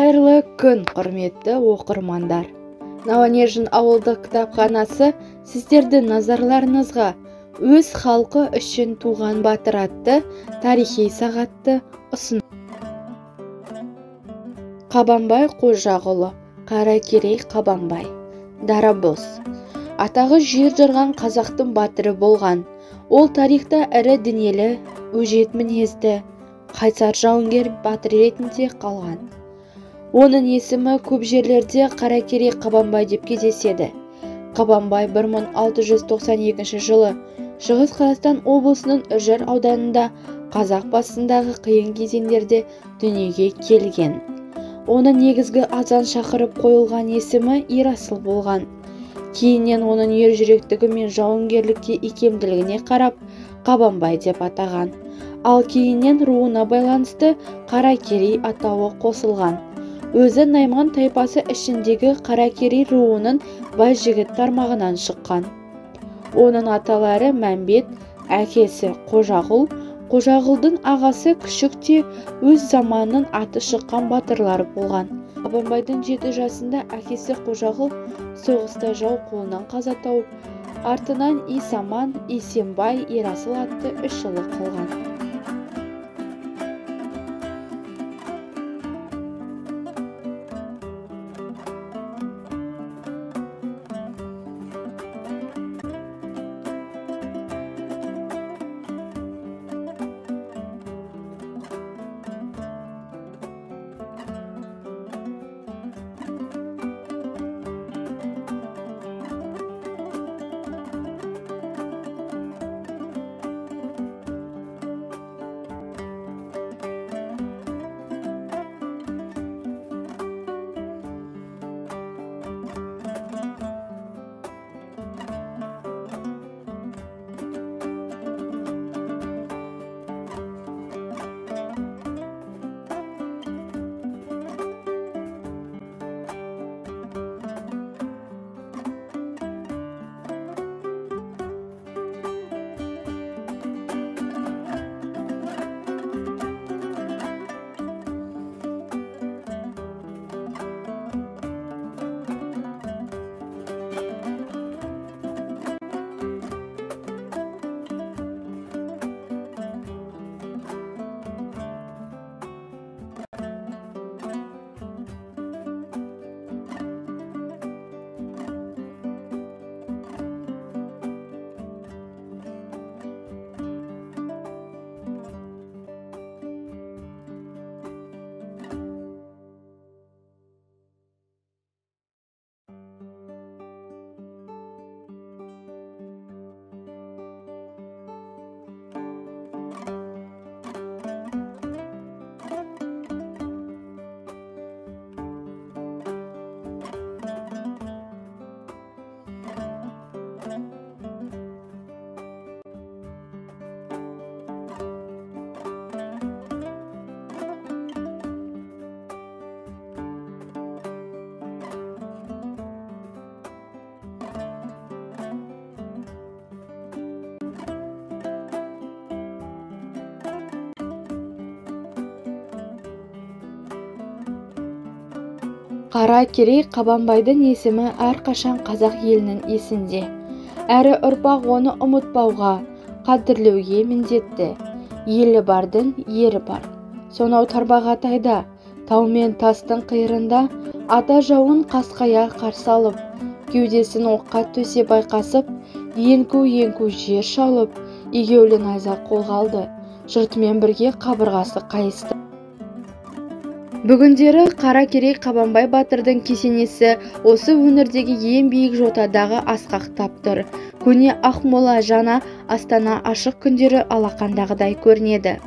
Қайырлы күн, құрметті оқырмандар. Новонежин ауылдық кітапханасы сіздердің назарларыңызға өз халқы үшін туған батыр атты тарихи сағатты ұсынды. Қабанбай Қожағұлы, Қаракерей Қабанбай, Дарабоз. Атағы жер жарған қазақтың батыры болған. Ол тарихта ірі денелі, өжет мінезді, қайсар жауынгер батыр ретінде қалған. Оның есімі көп жерлерде Қаракерей Қабанбай деп кездеседі. Қабанбай 1692 жылы Шығыс Қазақстан облысының Үржар ауданында қазақ басындағы қиын кезеңдерде дүниеге келген. Оның негізгі азан шақырып қойылған есімі Ерасыл болған. Кейіннен оның ержүректігі мен жауынгерлікте икемділігіне қарап Қабанбай деп атаған. Ал кейіннен руына байланысты Қаракерей атауы қосылған. Өзі Найман тайпасы ішіндегі Қаракерей руының бай жігіт тармағынан шыққан. Оның аталары Мәмбет, әкесі Қожағұл, Қожағұлдың ағасы Күшік те өз заманының аты шыққан батырлар болған. Қабанбайдың 7 жасында әкесі Қожағұл соғыста жау қолынан қаза тауып, артынан Исаман, Есенбай, Ерасыл атты 3 ұлы қалған. Қаракерей Қабанбайдың есімі әрқашан қазақ елінің есінде. Әрі ұрпақ оны ұмытпауға, қадірлеуге міндетті. Елі бардың ері бар. Сонау тарбағатайда, тау мен тастың қиырында ата жауын қасқая қарсы алып, кеудесін оққа төсе байқасып, енку жер шалып, егеулі найза қолға алды. Жұртымен бірге қабырғасы қайысты. Бүгіндері Қаракерей Қабанбай батырдың кесенесі осы өңірдегі ең биік жотадағы асқақтап тұр. Көне Ақмола, Жаңа Астана ашық күндері алақандағыдай көрінеді.